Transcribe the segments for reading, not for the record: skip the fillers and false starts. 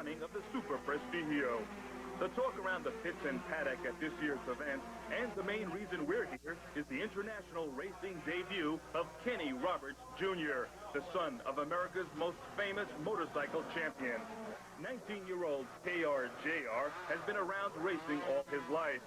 running of the Superprestiggio. The talk around the pits and paddock at this year's event, and the main reason we're here, is the international racing debut of Kenny Roberts Jr., the son of America's most famous motorcycle champion. 19-year-old KRJR has been around racing all his life.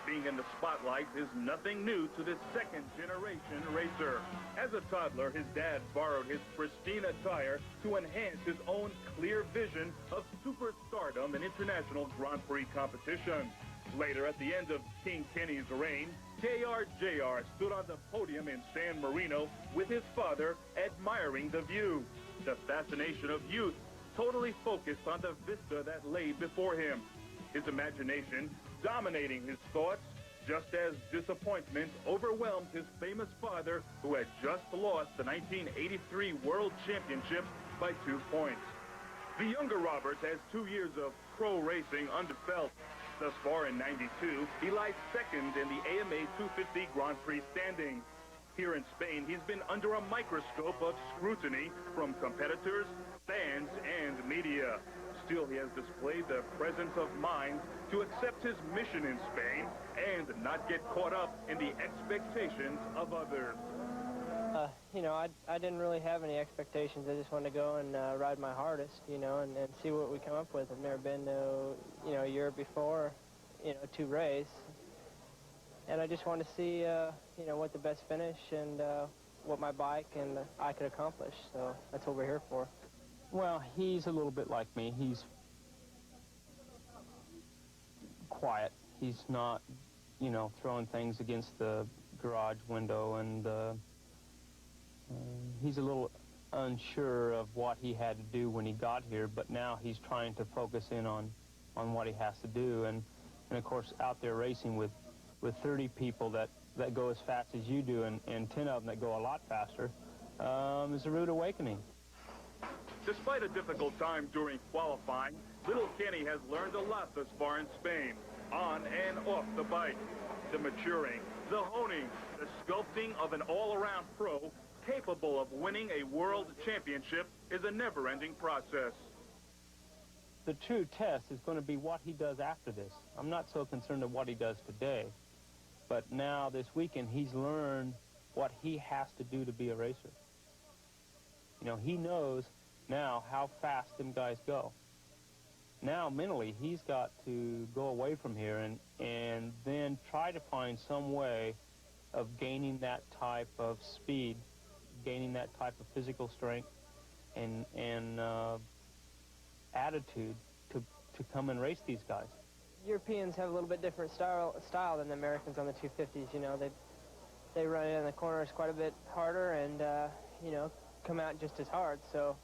Being in the spotlight is nothing new to this second-generation racer. As a toddler, his dad borrowed his pristine attire to enhance his own clear vision of superstardom in international Grand Prix competition. Later, at the end of King Kenny's reign, KRJR stood on the podium in San Marino with his father, admiring the view. The fascination of youth totally focused on the vista that lay before him. His imagination dominating his thoughts, just as disappointment overwhelmed his famous father, who had just lost the 1983 World Championship by 2 points. The younger Roberts has 2 years of pro racing under belt. Thus far in '92, he lies second in the AMA 250 Grand Prix standings. Here in Spain, he's been under a microscope of scrutiny from competitors, fans, and media. Still, he has displayed the presence of mind to accept his mission in Spain and not get caught up in the expectations of others. You know, I didn't really have any expectations. I just wanted to go and ride my hardest, you know, and see what we come up with. I've never been to, you know, Europe before, you know, to race. And I just wanted to see, you know, what the best finish and what my bike and I could accomplish. So that's what we're here for. Well, he's a little bit like me. He's quiet. He's not, you know, throwing things against the garage window, and he's a little unsure of what he had to do when he got here, but now he's trying to focus in on what he has to do. And of course, out there racing with 30 people that go as fast as you do, and 10 of them that go a lot faster, is a rude awakening. Despite a difficult time during qualifying, little Kenny has learned a lot thus far in Spain, on and off the bike. The maturing, the honing, the sculpting of an all-around pro capable of winning a world championship is a never-ending process. The true test is going to be what he does after this. I'm not so concerned with what he does today, but now this weekend he's learned what he has to do to be a racer. You know, he knows now how fast them guys go. Now mentally he's got to go away from here and then try to find some way of gaining that type of speed, gaining that type of physical strength and attitude to come and race these guys. Europeans have a little bit different style than the Americans on the 250s. You know, they run in the corners quite a bit harder and you know, come out just as hard. So,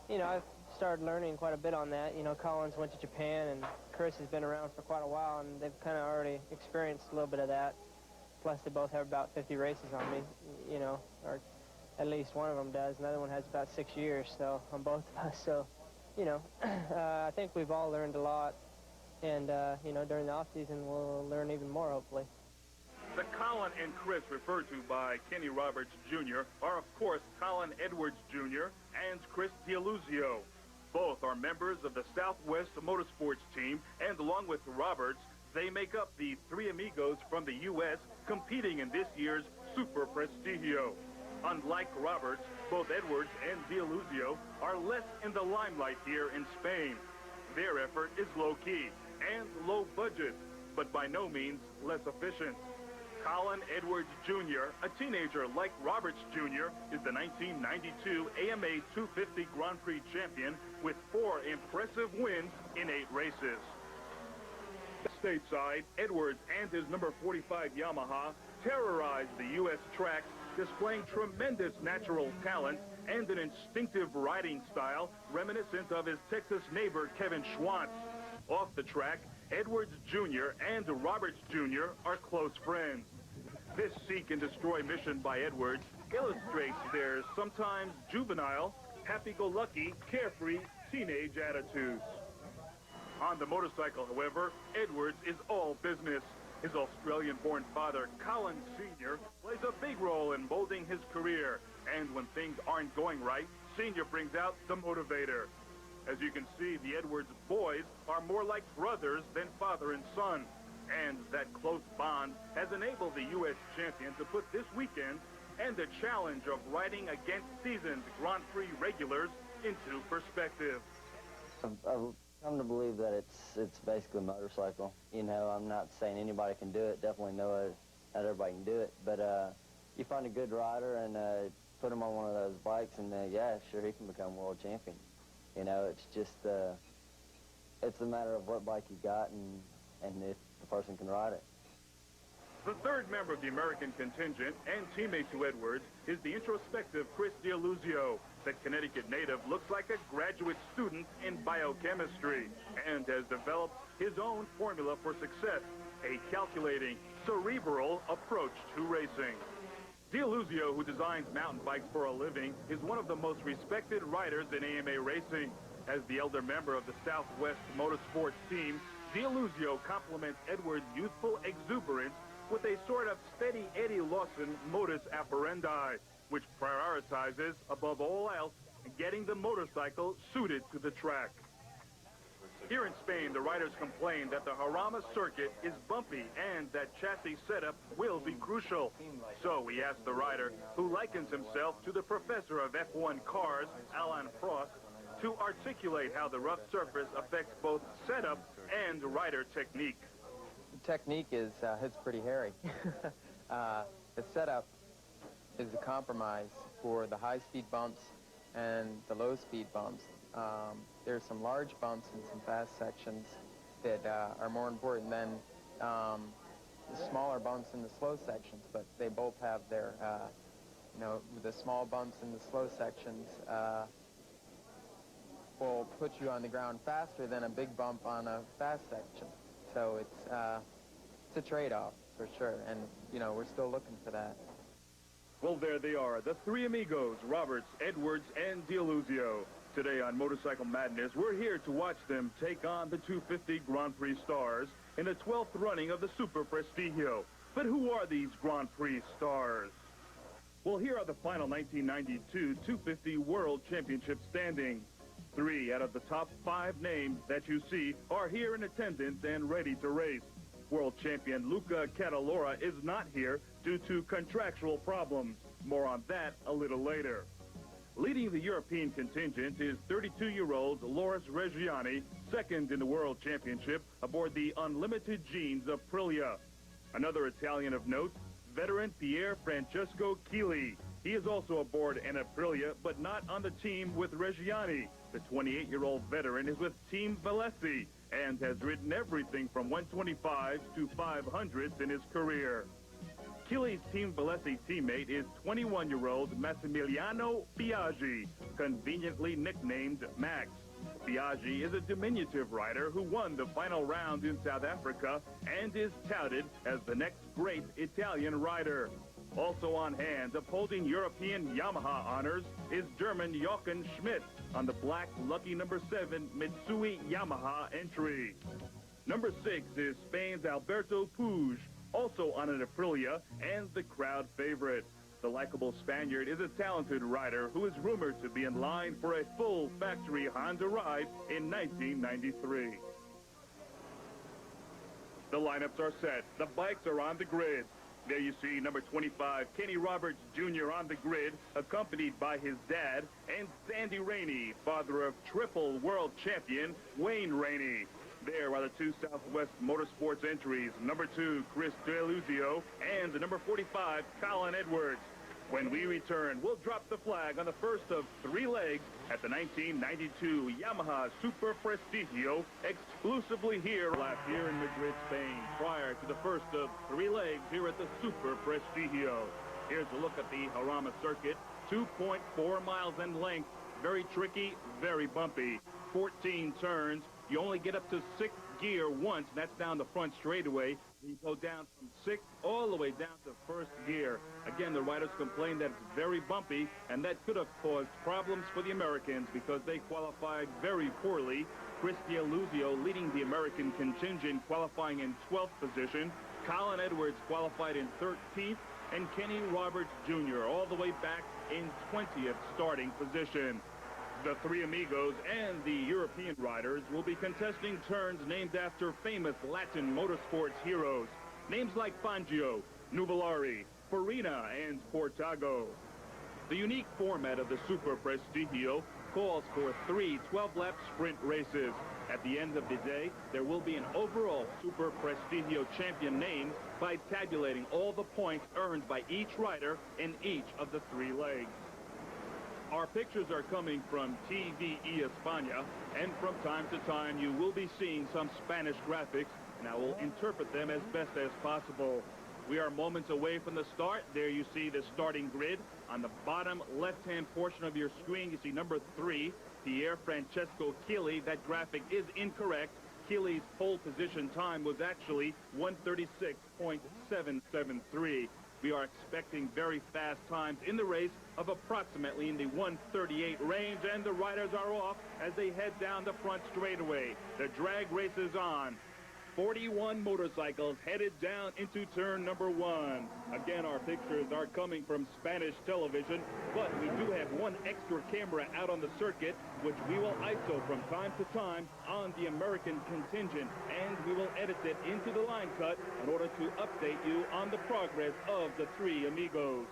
you know, I've started learning quite a bit on that. You know, Collins went to Japan, and Chris has been around for quite a while, and they've kind of already experienced a little bit of that. Plus, they both have about 50 races on me, you know, or at least one of them does. Another one has about 6 years, so on both of us. So, you know, I think we've all learned a lot, and, you know, during the off-season, we'll learn even more, hopefully. The Colin and Chris referred to by Kenny Roberts Jr. are, of course, Colin Edwards Jr. and Chris D'Aluzio. Both are members of the Southwest Motorsports team, and along with Roberts, they make up the three amigos from the U.S. competing in this year's Superprestiggio. Unlike Roberts, both Edwards and D'Aluzio are less in the limelight here in Spain. Their effort is low-key and low-budget, but by no means less efficient. Colin Edwards Jr., a teenager like Roberts Jr., is the 1992 AMA 250 Grand Prix champion with 4 impressive wins in 8 races. Stateside, Edwards and his number 45 Yamaha terrorized the U.S. tracks, displaying tremendous natural talent and an instinctive riding style reminiscent of his Texas neighbor Kevin Schwantz. Off the track, Edwards Jr. and Roberts Jr. are close friends. This seek and destroy mission by Edwards illustrates their sometimes juvenile, happy-go-lucky, carefree teenage attitudes. On the motorcycle, however, Edwards is all business. His Australian-born father, Colin Sr., plays a big role in molding his career. And when things aren't going right, Sr. brings out the motivator. As you can see, the Edwards boys are more like brothers than father and son. And that close bond has enabled the U.S. champion to put this weekend and the challenge of riding against seasoned Grand Prix regulars into perspective. I've come to believe that it's basically a motorcycle. You know, I'm not saying anybody can do it. Definitely know not everybody can do it. But you find a good rider and put him on one of those bikes, and yeah, sure, he can become world champion. You know, it's just it's a matter of what bike you got and if the person can ride it. The third member of the American contingent and teammate to Edwards is the introspective Chris D'Illusio. The Connecticut native looks like a graduate student in biochemistry and has developed his own formula for success, a calculating, cerebral approach to racing. D'Illusio, who designs mountain bikes for a living, is one of the most respected riders in AMA racing. As the elder member of the Southwest Motorsports team, D'Illusio complements Edwards' youthful exuberance with a sort of steady Eddie Lawson modus operandi, which prioritizes, above all else, getting the motorcycle suited to the track. Here in Spain, the riders complain that the Jarama circuit is bumpy and that chassis setup will be crucial. So we asked the rider, who likens himself to the professor of F1 cars, Alan Prost, to articulate how the rough surface affects both setup and rider technique. The technique is it's pretty hairy. The setup is a compromise for the high-speed bumps and the low-speed bumps. There's some large bumps and some fast sections that are more important than the smaller bumps in the slow sections, but they both have their, you know, the small bumps in the slow sections will put you on the ground faster than a big bump on a fast section. So it's a trade-off for sure, and you know, we're still looking for that. Well, there they are, the three amigos, Roberts, Edwards, and D'Illusio. Today on Motorcycle Madness, we're here to watch them take on the 250 Grand Prix stars in the 12th running of the Superprestigio. But who are these Grand Prix stars? Well, here are the final 1992 250 World Championship standings. 3 out of the top 5 names that you see are here in attendance and ready to race. World champion Luca Catalora is not here due to contractual problems. More on that a little later. Leading the European contingent is 32-year-old Loris Reggiani, second in the World Championship aboard the Unlimited Genes Aprilia. Another Italian of note, veteran Pier Francesco Chili. He is also aboard an Aprilia, but not on the team with Reggiani. The 28-year-old veteran is with Team Valesi and has ridden everything from 125s to 500s in his career. Chili's Team Valesi teammate is 21-year-old Massimiliano Biaggi, conveniently nicknamed Max. Biaggi is a diminutive rider who won the final round in South Africa and is touted as the next great Italian rider. Also on hand, upholding European Yamaha honors, is German Jochen Schmidt on the black lucky number 7 Mitsui Yamaha entry. Number 6 is Spain's Alberto Puig, also on an Aprilia and the crowd favorite. The likable Spaniard is a talented rider who is rumored to be in line for a full factory Honda ride in 1993. The lineups are set. The bikes are on the grid. There you see number 25, Kenny Roberts Jr. on the grid, accompanied by his dad, and Sandy Rainey, father of triple world champion Wayne Rainey. There are the 2 Southwest Motorsports entries, number 2, Chris D'Illusio, and the number 45, Colin Edwards. When we return, we'll drop the flag on the first of 3 legs at the 1992 Yamaha Superprestigio, exclusively here last year in Madrid, Spain, prior to the first of 3 legs here at the Superprestigio. Here's a look at the Jarama circuit, 2.4 miles in length, very tricky, very bumpy, 14 turns. You only get up to 6th gear once, and that's down the front straightaway. You go down from 6th all the way down to 1st gear. Again, the riders complain that it's very bumpy, and that could have caused problems for the Americans because they qualified very poorly. Chris D'Illusio leading the American contingent, qualifying in 12th position. Colin Edwards qualified in 13th, and Kenny Roberts Jr. all the way back in 20th starting position. The three amigos and the European riders will be contesting turns named after famous Latin motorsports heroes. Names like Fangio, Nuvolari, Farina, and Portago. The unique format of the Superprestigio calls for 3 12-lap sprint races. At the end of the day, there will be an overall Superprestigio champion named by tabulating all the points earned by each rider in each of the 3 legs. Our pictures are coming from TVE España, and from time to time you will be seeing some Spanish graphics, and I will interpret them as best as possible. We are moments away from the start. There you see the starting grid. On the bottom left-hand portion of your screen, you see number 3, Pier Francesco Chili. That graphic is incorrect. Chili's pole position time was actually 1:36.773. We are expecting very fast times in the race of approximately in the 1:38 range, and the riders are off as they head down the front straightaway. The drag race is on. 41 motorcycles headed down into turn number 1. Again, our pictures are coming from Spanish television, but we do have one extra camera out on the circuit, which we will ISO from time to time on the American contingent, and we will edit it into the line cut in order to update you on the progress of the 3 amigos.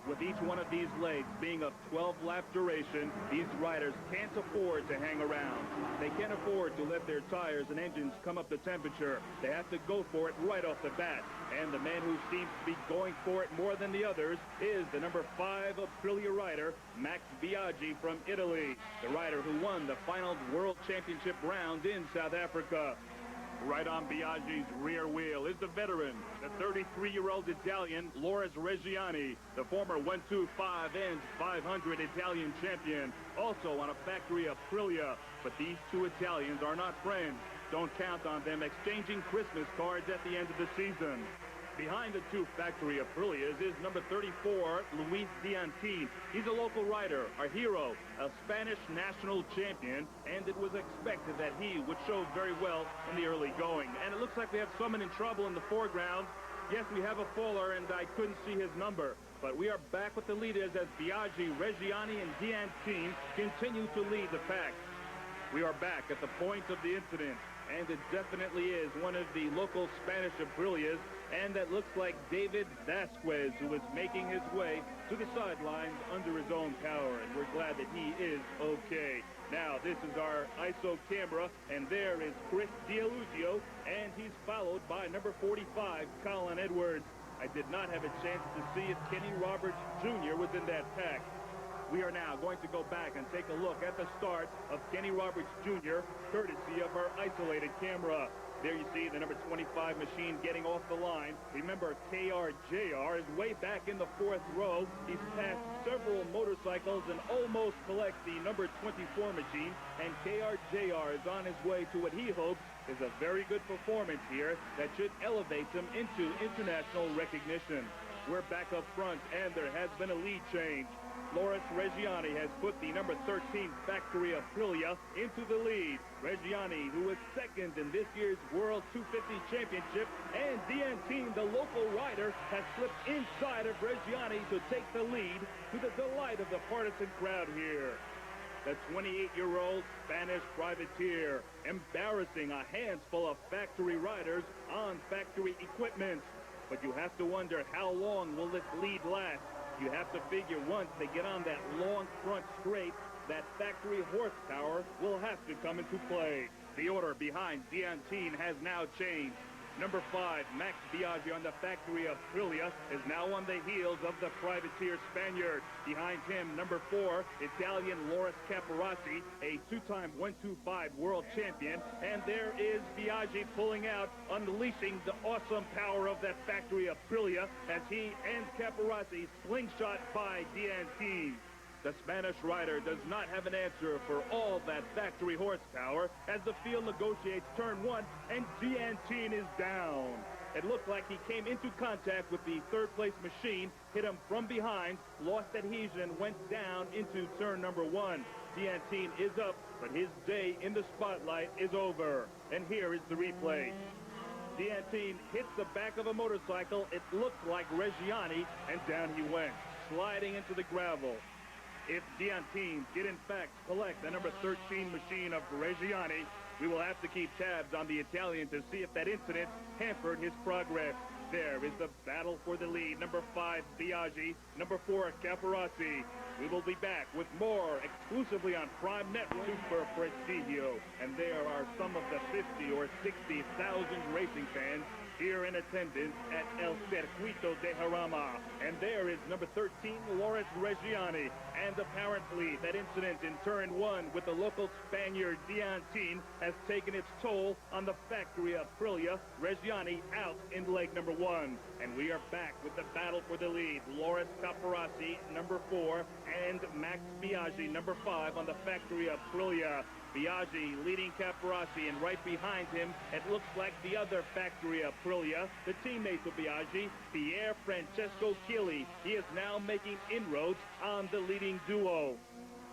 With each one of these legs being of 12-lap duration, these riders can't afford to hang around. They can't afford to let their tires and engines come up to temperature. They have to go for it right off the bat. And the man who seems to be going for it more than the others is the number 5 Aprilia rider, Max Biaggi from Italy, the rider who won the final World Championship round in South Africa. Right on Biaggi's rear wheel is the veteran, the 33-year-old Italian, Loris Reggiani, the former 125 and 500 Italian champion, also on a factory Aprilia. But these 2 Italians are not friends. Don't count on them exchanging Christmas cards at the end of the season. Behind the 2 factory Aprilias is number 34, Luis Diantin. He's a local rider, a hero, a Spanish national champion, and it was expected that he would show very well in the early going. And it looks like we have someone in trouble in the foreground. Yes, we have a faller, and I couldn't see his number. But we are back with the leaders as Biaggi, Reggiani, and Diantin continue to lead the pack. We are back at the point of the incident, and it definitely is one of the local Spanish Aprilias, and that looks like David Vasquez, who is making his way to the sidelines under his own power, and we're glad that he is okay. Now, this is our ISO camera, and there is Chris D'Aluzio, and he's followed by number 45, Colin Edwards. I did not have a chance to see if Kenny Roberts Jr. was in that pack. We are now going to go back and take a look at the start of Kenny Roberts Jr., courtesy of our isolated camera. There you see the number 25 machine getting off the line. Remember, KRJR is way back in the 4th row. He's passed several motorcycles and almost collects the number 24 machine. And KRJR is on his way to what he hopes is a very good performance here that should elevate him into international recognition. We're back up front, and there has been a lead change. Loris Reggiani has put the number 13 factory Aprilia into the lead. Reggiani, who was second in this year's World 250 Championship, and Diantin, the local rider, has slipped inside of Reggiani to take the lead, to the delight of the partisan crowd here. The 28-year-old Spanish privateer, embarrassing a handful of factory riders on factory equipment. But you have to wonder, how long will this lead last? You have to figure once they get on that long front straight, that factory horsepower will have to come into play. The order behind Diantin has now changed. Number 5, Max Biaggi on the factory Aprilia, is now on the heels of the privateer Spaniard. Behind him, number 4, Italian Loris Caparossi, a 2-time 125 world champion. And there is Biaggi pulling out, unleashing the awesome power of that factory Aprilia as he and Caparossi slingshot by Diantin. The Spanish rider does not have an answer for all that factory horsepower as the field negotiates turn 1, and Diantin is down. It looked like he came into contact with the third-place machine, hit him from behind, lost adhesion, and went down into turn number 1. Diantin is up, but his day in the spotlight is over. And here is the replay. Diantin hits the back of a motorcycle. It looked like Reggiani, and down he went, sliding into the gravel. If Dion teams did in fact collect the number 13 machine of Reggiani, we will have to keep tabs on the Italian to see if that incident hampered his progress. There is the battle for the lead. Number 5, Biaggi. Number 4, Caparossi. We will be back with more exclusively on Prime Network Superprestigio. And there are some of the 50 or 60,000 racing fans here in attendance at El Circuito de Jarama. And there is number 13, Lawrence Reggiani. And apparently that incident in turn 1 with the local Spaniard Dion team has taken its toll on the factory of Aprilia. Reggiani out in leg number 1. And we are back with the battle for the lead. Lawrence Caparossi, number 4, and Max Biaggi, number 5, on the factory of Aprilia. Biaggi leading Caparossi, and right behind him, it looks like the other factory of Aprilia, the teammate of Biaggi, Pier Francesco Chili. He is now making inroads on the leading duo.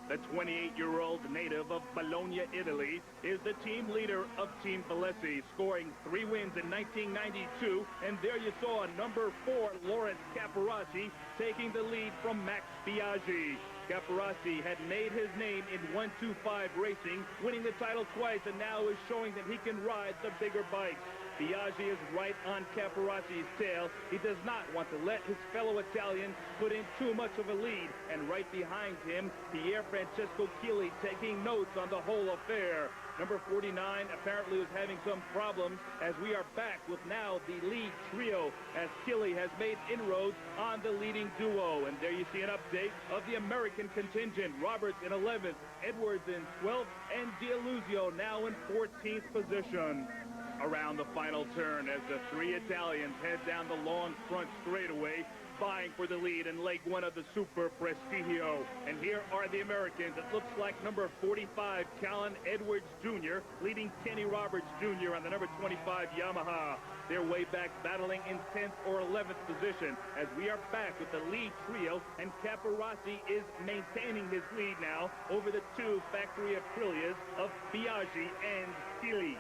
The 28-year-old native of Bologna, Italy, is the team leader of Team Valesi, scoring 3 wins in 1992. And there you saw number 4, Lawrence Caparossi, taking the lead from Max Biaggi. Caparossi had made his name in 125 racing, winning the title twice, and now is showing that he can ride the bigger bikes. Biaggi is right on Caparassi's tail. He does not want to let his fellow Italian put in too much of a lead. And right behind him, Pier Francesco Chili taking notes on the whole affair. Number 49 apparently was having some problems, as we are back with now the lead trio, as Chili has made inroads on the leading duo. And there you see an update of the American contingent. Roberts in 11th, Edwards in 12th, and D'Aluzio now in 14th position. Around the final turn as the 3 Italians head down the long front straightaway, vying for the lead in leg 1 of the Superprestigio. And here are the Americans. It looks like number 45, Callan Edwards Jr., leading Kenny Roberts Jr. on the number 25 Yamaha. Their way back battling in 10th or 11th position, as we are back with the lead trio, and Caparossi is maintaining his lead now over the 2 factory Aprilias of Biaggi and Chili.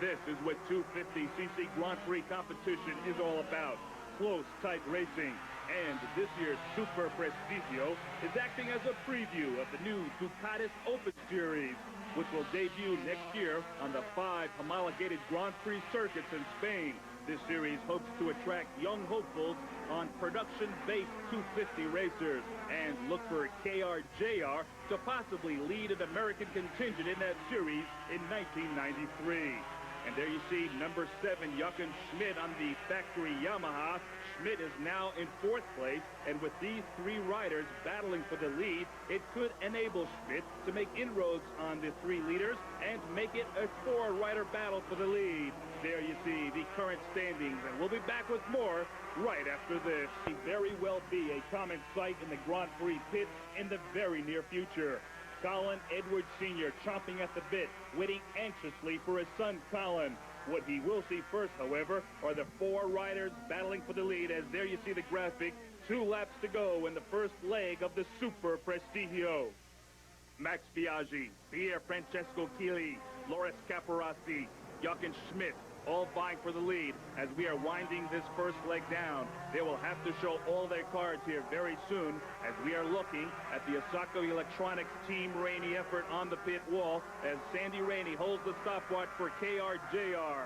This is what 250cc Grand Prix competition is all about. Close, tight racing. And this year's Superprestigio is acting as a preview of the new Ducatis Open Series, which will debut next year on the 5 homologated Grand Prix circuits in Spain. This series hopes to attract young hopefuls on production-based 250 racers and look for KRJR to possibly lead an American contingent in that series in 1993. And there you see number 7, Jochen Schmidt on the factory Yamaha. Schmidt is now in 4th place, and with these 3 riders battling for the lead, it could enable Schmidt to make inroads on the 3 leaders and make it a 4-rider battle for the lead. There you see the current standings, and we'll be back with more right after this. May very well be a common sight in the Grand Prix pit in the very near future. Colin Edwards Sr. chomping at the bit, waiting anxiously for his son Colin. What he will see first, however, are the 4 riders battling for the lead, as there you see the graphic. 2 laps to go in the first leg of the Superprestigio. Max Biaggi, Pier Francesco Chili, Lawrence Caparossi, Jochen Schmidt, all vying for the lead as we are winding this first leg down. They will have to show all their cards here very soon, as we are looking at the Osaka Electronics Team Rainey effort on the pit wall, as Sandy Rainey holds the stopwatch for KRJR.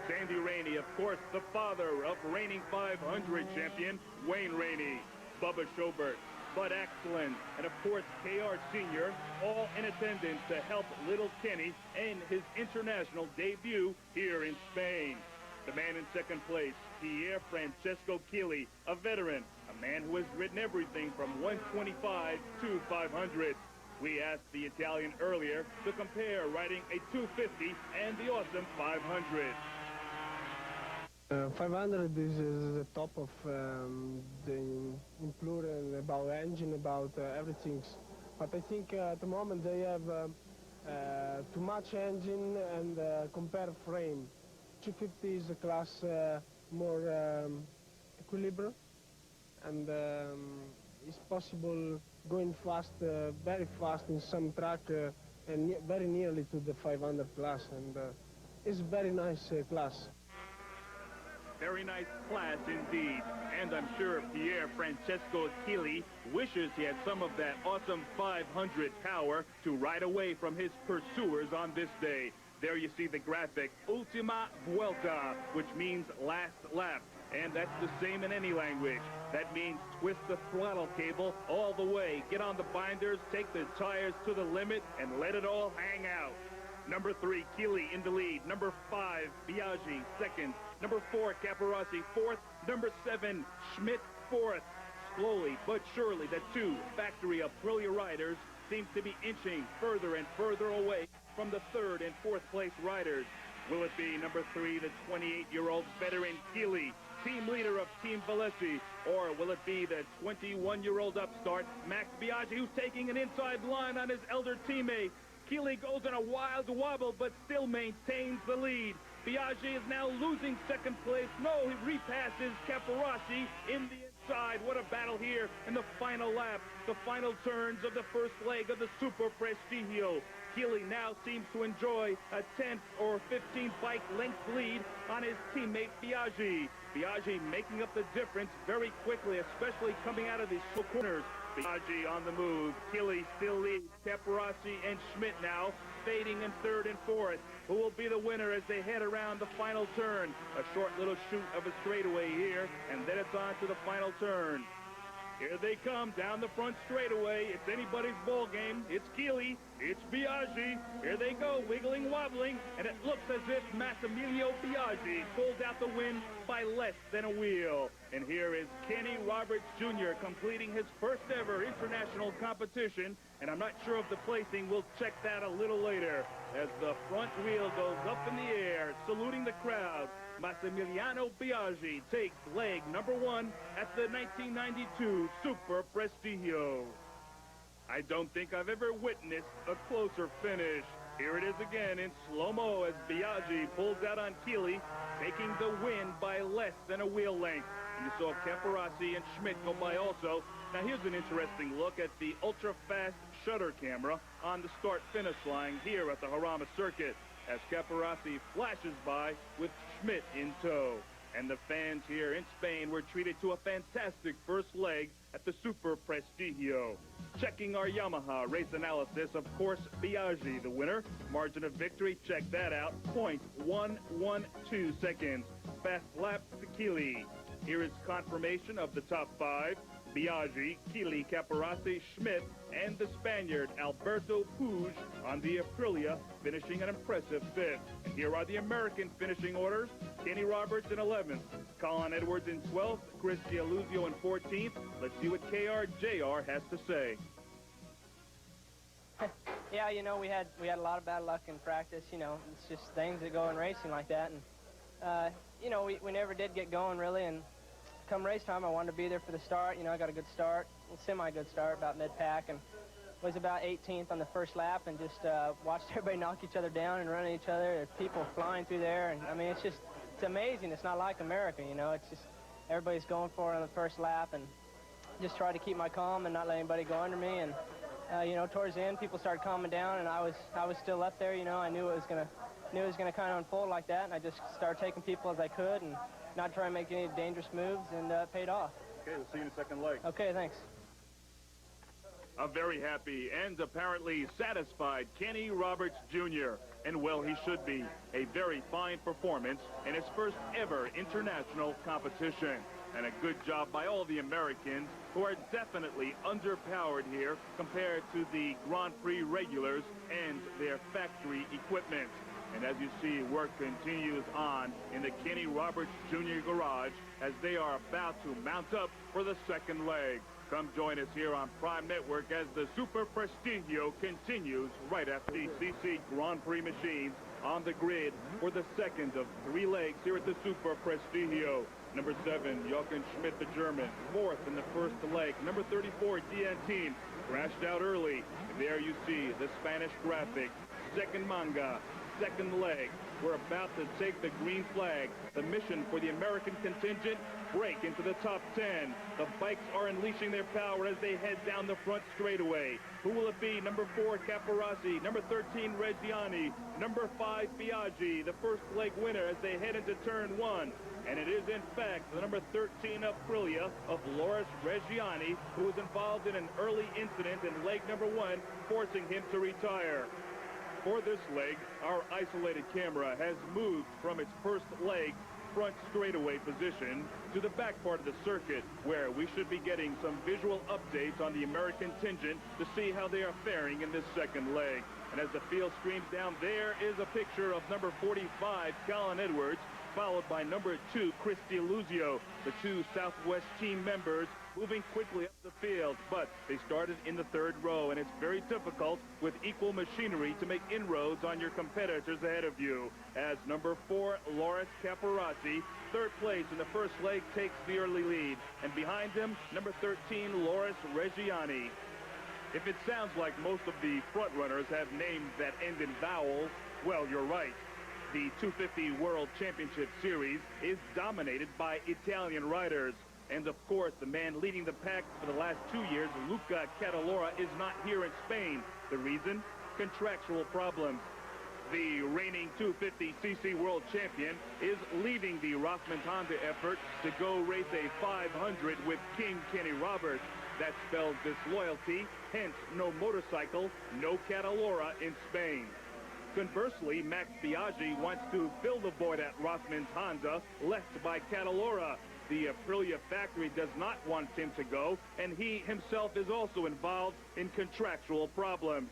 Sandy Rainey, of course, the father of reigning 500 champion Wayne Rainey, Bubba Schobert, Bud Axeland, and of course KR Sr., all in attendance to help little Kenny in his international debut here in Spain. The man in second place, Pier Francesco Chili, a veteran, a man who has ridden everything from 125 to 500. We asked the Italian earlier to compare riding a 250 and the awesome 500. 500 is the top of the improvement about engine, about everything. But I think at the moment they have too much engine and compare frame. 250 is a class more equilibrium, and it's possible going fast, very fast in some track and very nearly to the 500 class, and it's very nice class. Very nice class indeed. And I'm sure Pierre Francesco Chili wishes he had some of that awesome 500 power to ride away from his pursuers on this day. There you see the graphic, Ultima Vuelta, which means last lap. And that's the same in any language. That means twist the throttle cable all the way. Get on the binders, take the tires to the limit, and let it all hang out. Number 3, Chili in the lead. Number 5, Biaggi, second. Number 4, Caparossi, fourth. Number 7, Schmidt, fourth. Slowly but surely, the 2 factory Aprilia riders seem to be inching further and further away from the 3rd and 4th place riders. Will it be number 3, the 28-year-old veteran Chili, team leader of Team Valesi, or will it be the 21-year-old upstart Max Biaggi, who's taking an inside line on his elder teammate? Chili goes on a wild wobble, but still maintains the lead. Biaggi is now losing second place. No, he repasses Caparossi in the inside. What a battle here in the final lap, the final turns of the first leg of the Superprestigio. Chili now seems to enjoy a 10th or 15th bike length lead on his teammate Biaggi. Biaggi making up the difference very quickly, especially coming out of these corners. Biaggi on the move. Chili still leads. Caparossi and Schmidt now fading in 3rd and 4th. Who will be the winner as they head around the final turn? A short little shoot of a straightaway here, and then it's on to the final turn. Here they come down the front straightaway. It's anybody's ball game. It's Chili. It's Biaggi. Here they go, wiggling, wobbling, and it looks as if Massimiliano Biaggi pulled out the win by less than a wheel. And here is Kenny Roberts Jr. completing his first ever international competition, and I'm not sure of the placing. We'll check that a little later as the front wheel goes up in the air, saluting the crowd. Massimiliano Biaggi takes leg number 1 at the 1992 Superprestigio. I don't think I've ever witnessed a closer finish. Here it is again in slow-mo as Biaggi pulls out on Chili, taking the win by less than a wheel length. And you saw Caparossi and Schmidt go by also. Now here's an interesting look at the ultra-fast shutter camera on the start-finish line here at the Jarama circuit as Caparossi flashes by with Schmidt in tow. And the fans here in Spain were treated to a fantastic first leg at the Superprestigio. Checking our Yamaha race analysis, of course, Biaggi the winner. Margin of victory, check that out, 0.112 seconds. Fast lap to Chili. Here is confirmation of the top 5. Biaggi, Chili, Caparossi, Schmidt, and the Spaniard Alberto Puig on the Aprilia, finishing an impressive 5th. And here are the American finishing orders. Kenny Roberts in 11th, Colin Edwards in 12th, Chris Gialluzio in 14th. Let's see what KRJR has to say. Yeah, you know, we had a lot of bad luck in practice. You know, it's just things that go in racing like that. And, you know, we never did get going, really. And come race time, I wanted to be there for the start. You know, I got a good start, a semi-good start, about mid-pack, and was about 18th on the first lap, and just watched everybody knock each other down and run at each other. There's people flying through there, and I mean, it's amazing. It's not like America, you know. It's just everybody's going for it on the first lap, and just try to keep my calm and not let anybody go under me. And you know, towards the end, people started calming down, and I was still up there. You know, I knew it was gonna kind of unfold like that, and I just started taking people as I could and not trying to make any dangerous moves, and it paid off. Okay, we'll see you in the second leg. Okay, thanks. A very happy and apparently satisfied Kenny Roberts Jr. And well, he should be. A very fine performance in his first ever international competition. And a good job by all the Americans, who are definitely underpowered here compared to the Grand Prix regulars and their factory equipment. And as you see, work continues on in the Kenny Roberts Jr. garage as they are about to mount up for the second leg. Come join us here on Prime Network as the Superprestigio continues right after the CC Grand Prix machines on the grid for the second of 3 legs here at the Superprestigio. Number 7, Jochen Schmidt, the German, 4th in the first leg. Number 34, DN Team, crashed out early. And there you see the Spanish graphic. Second Manga. second leg. We're about to take the green flag. The mission for the American contingent, break into the top 10. The bikes are unleashing their power as they head down the front straightaway. Who will it be? Number 4, Caparossi. Number 13, Reggiani. Number 5, Biaggi, the first leg winner as they head into turn 1. And it is, in fact, the number 13 Aprilia of Loris Reggiani who was involved in an early incident in leg number 1, forcing him to retire. For this leg, our isolated camera has moved from its first leg front straightaway position to the back part of the circuit, where we should be getting some visual updates on the American contingent to see how they are faring in this second leg. And as the field streams down, there is a picture of number 45, Colin Edwards, followed by number 2, Christy Luzio, the two Southwest team members moving quickly up the field. But they started in the third row, and it's very difficult with equal machinery to make inroads on your competitors ahead of you, as number 4, Loris Caparossi, third place in the first leg, takes the early lead. And behind him, number 13, Loris Reggiani. If it sounds like most of the front runners have names that end in vowels, well, you're right. The 250 World Championship Series is dominated by Italian riders. And of course, the man leading the pack for the last 2 years, Luca Cadalora, is not here in Spain. The reason? Contractual problems. The reigning 250cc world champion is leaving the Rothmans Honda effort to go race a 500 with King Kenny Roberts. That spells disloyalty, hence no motorcycle, no Cadalora in Spain. Conversely, Max Biaggi wants to fill the void at Rothmans Honda, left by Cadalora. The Aprilia factory does not want him to go, and he himself is also involved in contractual problems.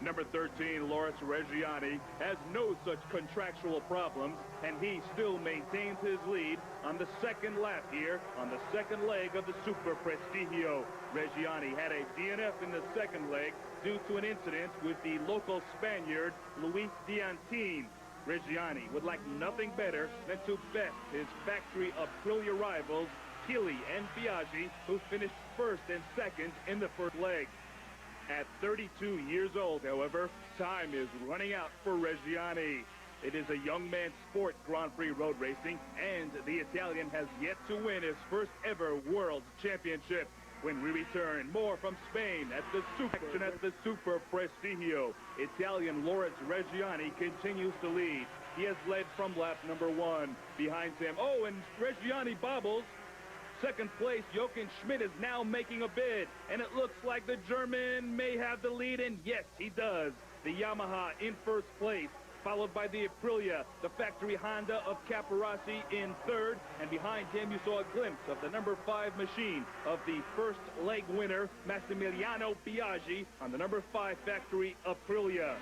Number 13, Loris Reggiani, has no such contractual problems, and he still maintains his lead on the second lap here on the second leg of the Superprestigio. Reggiani had a DNF in the second leg due to an incident with the local Spaniard, Luis Diantin. Reggiani would like nothing better than to best his factory Aprilia rivals, Chili and Biaggi, who finished first and second in the first leg. At 32 years old, however, time is running out for Reggiani. It is a young man's sport, Grand Prix road racing, and the Italian has yet to win his first ever World Championship. When we return, more from Spain at the Superprestigio. Italian Loris Reggiani continues to lead. He has led from lap number 1. Behind him, oh, and Reggiani bobbles. Second place, Jochen Schmidt is now making a bid, and it looks like the German may have the lead, and yes, he does. The Yamaha in first place, followed by the Aprilia, the factory Honda of Caparossi in third, and behind him you saw a glimpse of the number 5 machine of the first leg winner, Massimiliano Biaggi, on the number 5 factory Aprilia.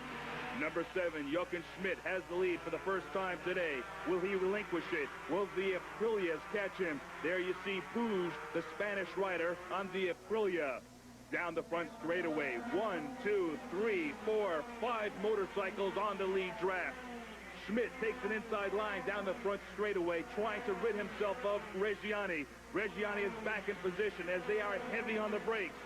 Number 7, Jochen Schmidt, has the lead for the first time today. Will he relinquish it? Will the Aprilias catch him? There you see Puig, the Spanish rider, on the Aprilia. Down the front straightaway, 1, 2, 3, 4, 5 motorcycles on the lead draft. Schmidt takes an inside line down the front straightaway, trying to rid himself of Reggiani. Reggiani is back in position as they are heavy on the brakes.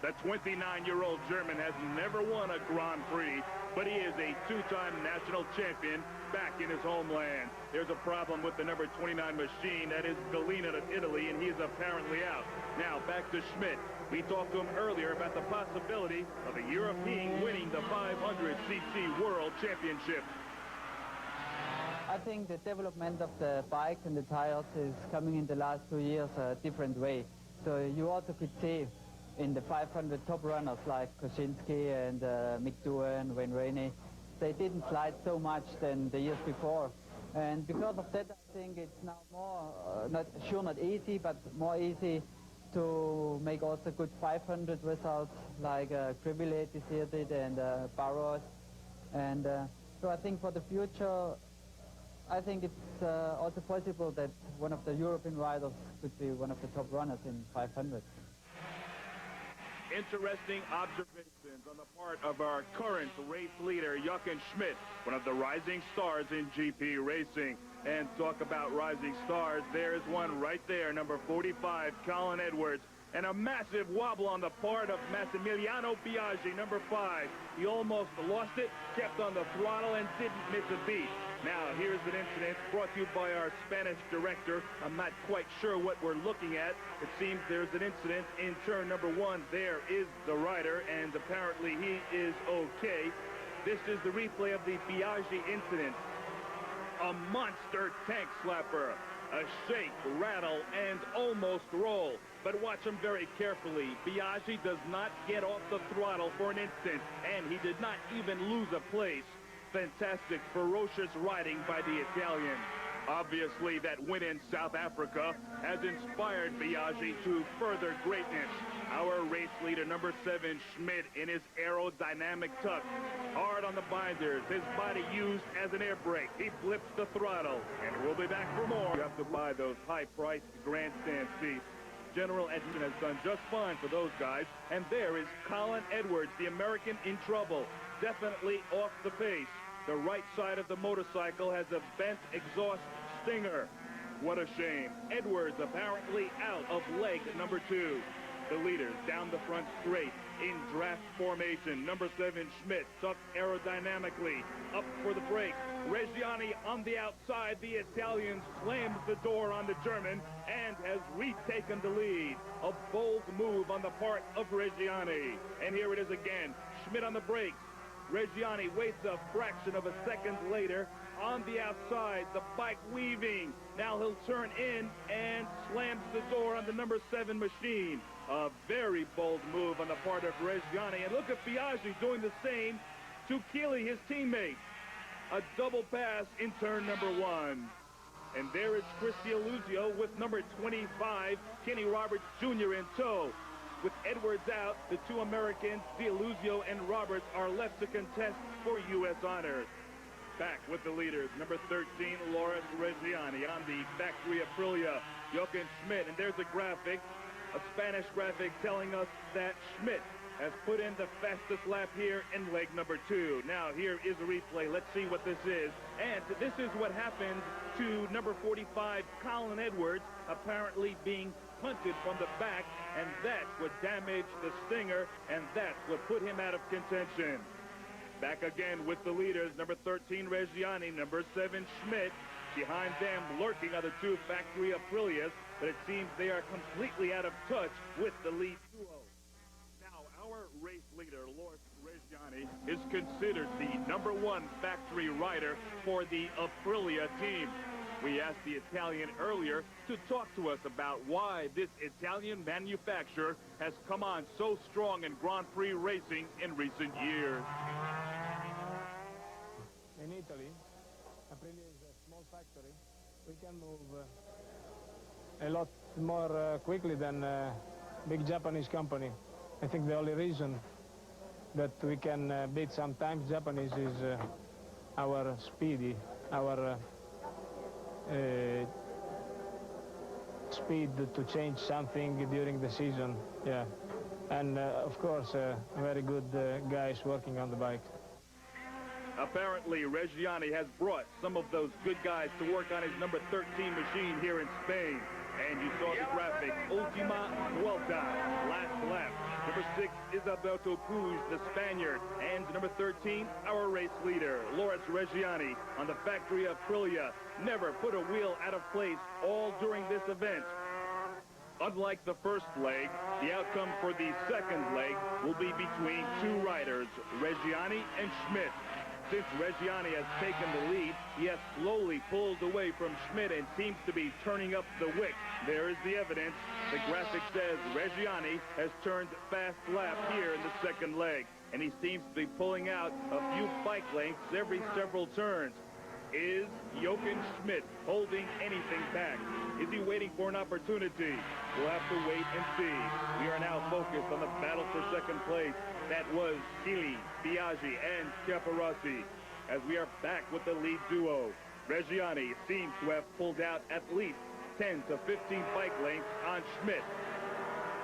The 29-year-old German has never won a Grand Prix, but he is a 2-time national champion back in his homeland. There's a problem with the number 29 machine, that is Galina of Italy, and he is apparently out. Now back to Schmidt. We talked to him earlier about the possibility of a European winning the 500cc World Championship. I think the development of the bike and the tires is coming in the last 2 years a different way. So you also could see in the 500 top runners like Kosinski and Mick Doohan, Wayne Rainey, they didn't slide so much than the years before. And because of that, I think it's now more, not easy, but more easy to make also good 500 results like Cribillet this year did and Barros. And so I think for the future, I think it's also possible that one of the European riders could be one of the top runners in 500. Interesting observations on the part of our current race leader, Jochen Schmidt, one of the rising stars in GP racing. And talk about rising stars, there's one right there, number 45, Colin Edwards. And a massive wobble on the part of Massimiliano Biaggi, number 5. He almost lost it, kept on the throttle, and didn't miss a beat. Now, here's an incident brought to you by our Spanish director. I'm not quite sure what we're looking at. It seems there's an incident in turn number 1. There is the rider, and apparently he is okay. This is the replay of the Biaggi incident. A monster tank slapper. A shake, rattle, and almost roll. But watch him very carefully. Biaggi does not get off the throttle for an instant, and he did not even lose a place. Fantastic, ferocious riding by the Italian. Obviously, that win in South Africa has inspired Biaggi to further greatness. Our race leader, number 7, Schmidt, in his aerodynamic tuck. Hard on the binders, his body used as an air brake. He flips the throttle, and we'll be back for more. You have to buy those high-priced grandstand seats. General Edson has done just fine for those guys. And there is Colin Edwards, the American, in trouble. Definitely off the pace. The right side of the motorcycle has a bent exhaust stinger. What a shame. Edwards apparently out of leg number 2. The leaders down the front straight in draft formation. Number 7, Schmidt, tucked aerodynamically. Up for the break. Reggiani on the outside. The Italian slams the door on the German and has retaken the lead. A bold move on the part of Reggiani. And here it is again. Schmidt on the brakes. Reggiani waits a fraction of a second later on the outside, the bike weaving. Now he'll turn in and slams the door on the number 7 machine. A very bold move on the part of Reggiani. And look at Biaggi doing the same to Keeley, his teammate. A double pass in turn number 1. And there is Chris D'Aluzio with number 25, Kenny Roberts Jr. in tow. With Edwards out, the 2 Americans, D'Aluzio and Roberts, are left to contest for U.S. honors. Back with the leaders, number 13, Loris Reggiani, on the factory Aprilia, Jochen Schmidt. And there's a graphic, a Spanish graphic telling us that Schmidt has put in the fastest lap here in leg number 2. Now, here is a replay. Let's see what this is. And this is what happened to number 45, Colin Edwards, apparently being punted from the back, and that's what damaged the stinger, and that's what put him out of contention. Back again with the leaders, number 13, Reggiani, number 7, Schmidt. Behind them, lurking are the 2 factory Aprilias, but it seems they are completely out of touch with the lead duo. Now, our race leader, Loris Reggiani, is considered the number 1 factory rider for the Aprilia team. We asked the Italian earlier to talk to us about why this Italian manufacturer has come on so strong in Grand Prix racing in recent years. In Italy, Aprilia is a small factory. We can move a lot more quickly than a big Japanese company. I think the only reason that we can beat sometimes Japanese is our speedy, our speed to change something during the season, yeah. And of course, very good guys working on the bike. Apparently, Reggiani has brought some of those good guys to work on his number 13 machine here in Spain. And you saw the graphic, Ultima Vuelta, last lap. Number 6 is Alberto Puig, the Spaniard. And number 13, our race leader, Loris Reggiani, on the factory of Aprilia. Never put a wheel out of place all during this event. Unlike the first leg, the outcome for the second leg will be between 2 riders, Reggiani and Schmidt. Since Reggiani has taken the lead, he has slowly pulled away from Schmidt and seems to be turning up the wick. There is the evidence. The graphic says Reggiani has turned fast lap here in the second leg, and he seems to be pulling out a few bike lengths every several turns. Is Jochen Schmidt holding anything back? Is he waiting for an opportunity? We'll have to wait and see. We are now focused on the battle for second place. That was Keeley, Biaggi, and Caparossi. As we are back with the lead duo, Reggiani seems to have pulled out at least 10 to 15 bike lengths on Schmidt.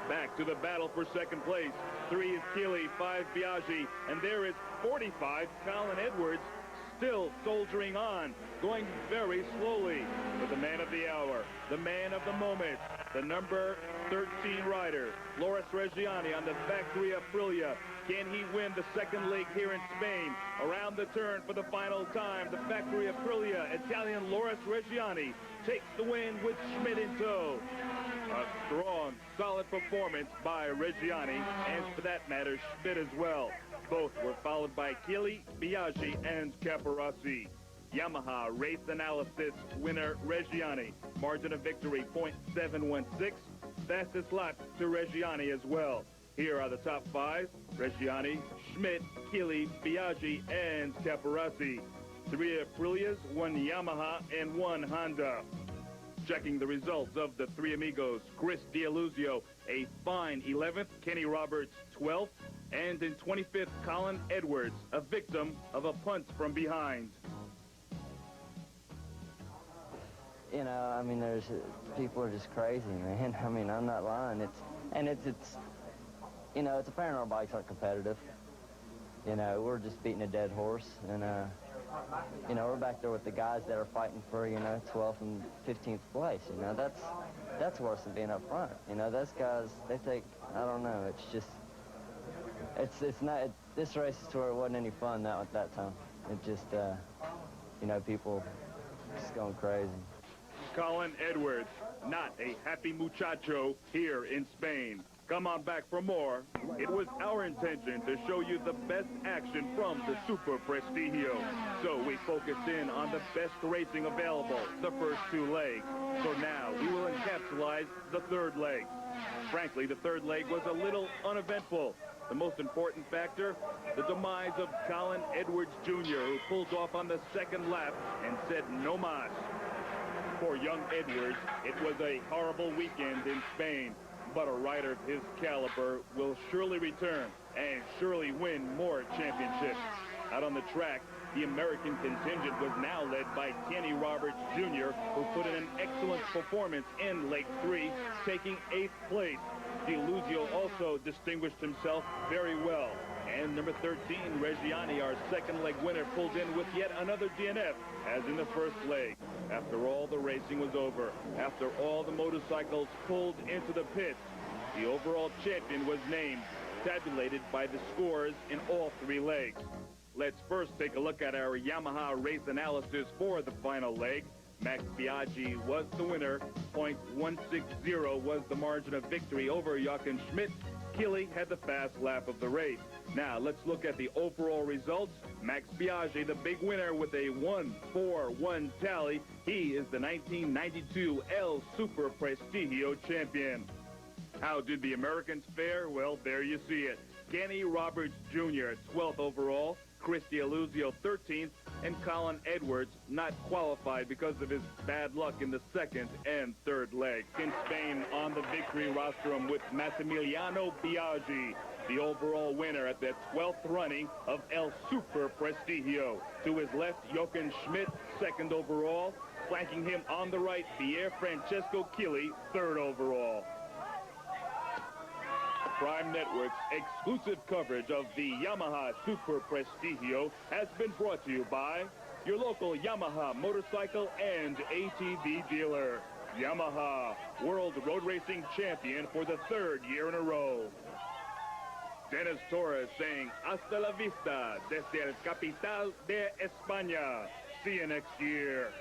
Back to the battle for second place. 3 is Keeley, 5 Biaggi, and there is 45, Colin Edwards, still soldiering on, going very slowly. But the man of the hour, the man of the moment, the number 13 rider, Loris Reggiani on the Factory Aprilia. Can he win the second leg here in Spain? Around the turn for the final time, the Factory Aprilia, Italian Loris Reggiani takes the win with Schmidt in tow. A strong, solid performance by Reggiani, and for that matter, Schmidt as well. Both were followed by Chili, Biaggi, and Caparossi. Yamaha race analysis winner Reggiani. Margin of victory, .716. Fastest lap to Reggiani as well. Here are the top five: Reggiani, Schmidt, Chili, Biaggi, and Caparossi. 3 Aprilias, 1 Yamaha, and 1 Honda. Checking the results of the three amigos, Chris D'Aluzio, a fine 11th, Kenny Roberts, 12th, and in 25th, Colin Edwards, a victim of a punt from behind. You know, I mean, people are just crazy, man. I mean, I'm not lying. It's you know, it's apparent our bikes aren't competitive. You know, we're just beating a dead horse, and you know, we're back there with the guys that are fighting for, you know, 12th and 15th place. You know, that's worse than being up front. You know, those guys, they take, I don't know, it's just, it's not, this race is to where it wasn't any fun at that time. It just, you know, people just going crazy. Colin Edwards, not a happy muchacho here in Spain. Come on back for more. It was our intention to show you the best action from the Superprestigio. So we focused in on the best racing available, the first 2 legs. So now we will encapsulate the third leg. Frankly, the third leg was a little uneventful. The most important factor, the demise of Colin Edwards Jr., who pulled off on the second lap and said no mas. For young Edwards, it was a horrible weekend in Spain. But a rider of his caliber will surely return and surely win more championships. Out on the track, the American contingent was now led by Kenny Roberts Jr., who put in an excellent performance in Leg 3, taking 8th place. D'Aluzio also distinguished himself very well. And number 13, Reggiani, our second leg winner, pulled in with yet another DNF, as in the first leg. After all the racing was over, after all the motorcycles pulled into the pits, the overall champion was named, tabulated by the scores in all 3 legs. Let's first take a look at our Yamaha race analysis for the final leg. Max Biaggi was the winner. .160 was the margin of victory over Jochen Schmidt. Chili had the fast lap of the race. Now, let's look at the overall results. Max Biaggi, the big winner with a 1-4-1 tally. He is the 1992 El Superprestigio champion. How did the Americans fare? Well, there you see it. Kenny Roberts Jr., 12th overall. Chris D'Aluzio, 13th. And Colin Edwards, not qualified because of his bad luck in the second and third leg. In Spain, on the victory rostrum with Massimiliano Biaggi, the overall winner at the 12th running of El Superprestigio. To his left, Jochen Schmidt, 2nd overall. Flanking him on the right, Pierre Francesco Chili, 3rd overall. Prime Network's exclusive coverage of the Yamaha Superprestigio has been brought to you by your local Yamaha motorcycle and ATV dealer. Yamaha, World Road Racing Champion for the 3rd year in a row. Dennis Torres saying, hasta la vista desde el capital de España. See you next year.